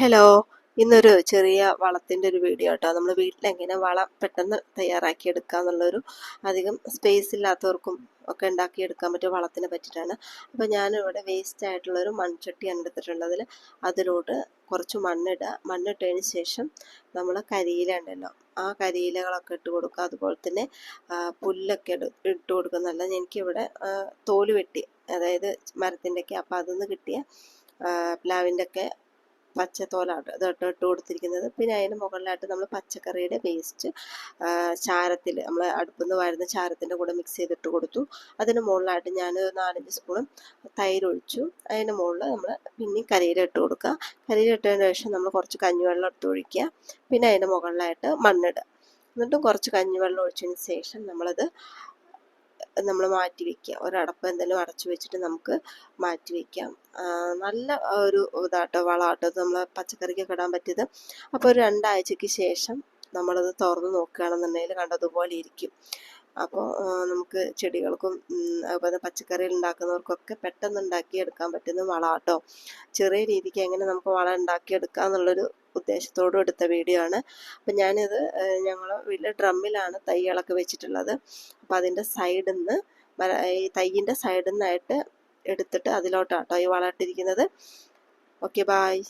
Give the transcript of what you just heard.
Hello, ഇന്നൊരു ചെറിയ വളത്തിൻ്റെ ഒരു വീഡിയോ കേട്ടോ. നമ്മൾ വീട്ടിലെങ്ങനെ വളം പെട്ടെന്ന് തയ്യാറാക്കി എടുക്കുക എന്നുള്ളൊരു അധികം സ്പേസ് ഇല്ലാത്തവർക്കും ഒക്കെ ഉണ്ടാക്കിയെടുക്കാൻ പറ്റിയ വളത്തിനെ പറ്റിയിട്ടാണ്. അപ്പോൾ ഞാനിവിടെ വേസ്റ്റ് ആയിട്ടുള്ളൊരു മൺചട്ടിയാണ് എടുത്തിട്ടുള്ളതിൽ അതിലോട്ട് കുറച്ച് മണ്ണിട്ടതിന് ശേഷം നമ്മൾ കരിയില ഉണ്ടല്ലോ, ആ കരിയിലകളൊക്കെ ഇട്ട് കൊടുക്കുക. അതുപോലെ തന്നെ പുല്ലൊക്കെ ഇട്ട് കൊടുക്കുന്നതല്ല, എനിക്കിവിടെ തോല് വെട്ടി, അതായത് മരത്തിൻ്റെയൊക്കെ, അപ്പോൾ അതിൽ കിട്ടിയ പ്ലാവിൻ്റെ ഒക്കെ പച്ചത്തോലാണ് ഇതൊട്ട് ഇട്ട് കൊടുത്തിരിക്കുന്നത്. പിന്നെ അതിന് മുകളിലായിട്ട് നമ്മൾ പച്ചക്കറിയുടെ വേസ്റ്റ് ചാരത്തിൽ നമ്മൾ അടുപ്പിൽ നിന്ന് വരുന്ന ചാരത്തിൻ്റെ കൂടെ മിക്സ് ചെയ്തിട്ട് കൊടുത്തു. അതിന് മുകളിലായിട്ട് ഞാൻ 4-5 സ്പൂണും തൈര് ഒഴിച്ചു. അതിന് മുകളിൽ നമ്മൾ പിന്നെ കരിയില ഇട്ട് കൊടുക്കുക. കരിയില ഇട്ടതിന് ശേഷം നമ്മൾ കുറച്ച് കഞ്ഞിവെള്ളം എടുത്ത് ഒഴിക്കുക. പിന്നെ അതിന് മുകളിലായിട്ട് മണ്ണിടുക. എന്നിട്ടും കുറച്ച് കഞ്ഞിവെള്ളം ഒഴിച്ചതിന് ശേഷം നമ്മൾ മാറ്റി വയ്ക്കുക. ഒരടപ്പ് എന്തെങ്കിലും അടച്ചു വെച്ചിട്ട് നമുക്ക് മാറ്റി വയ്ക്കാം. നല്ല ഒരു ഇതാട്ടോ, വളമാട്ടോ നമ്മൾ പച്ചക്കറിക്കൊക്കെ ഇടാൻ പറ്റിയത്. അപ്പോൾ ഒരു 2 ആഴ്ചയ്ക്ക് ശേഷം നമ്മളത് തുറന്ന് നോക്കുകയാണെന്നുണ്ടെങ്കിൽ കണ്ടതുപോലെ ഇരിക്കും. അപ്പോൾ നമുക്ക് ചെടികൾക്കും അതുപോലെ പച്ചക്കറി ഉണ്ടാക്കുന്നവർക്കൊക്കെ പെട്ടെന്ന് ഉണ്ടാക്കിയെടുക്കാൻ പറ്റുന്ന വളമാട്ടോ. ചെറിയ രീതിക്ക് എങ്ങനെ നമുക്ക് വളം ഉണ്ടാക്കിയെടുക്കാം എന്നുള്ളൊരു ഉദ്ദേശത്തോടും എടുത്ത വീഡിയോ ആണ്. അപ്പം ഞാനിത് ഞങ്ങൾ വീട്ടിലെ ഡ്രമ്മിലാണ് തൈകളൊക്കെ വെച്ചിട്ടുള്ളത്. അപ്പോൾ അതിൻ്റെ സൈഡിൽ നിന്ന് ഈ തൈയിൻ്റെ സൈഡിൽ നിന്നായിട്ട് എടുത്തിട്ട് അതിലോട്ടാട്ടോ ഈ വളം ഇട്ടിരിക്കുന്നത്. Okay, bye.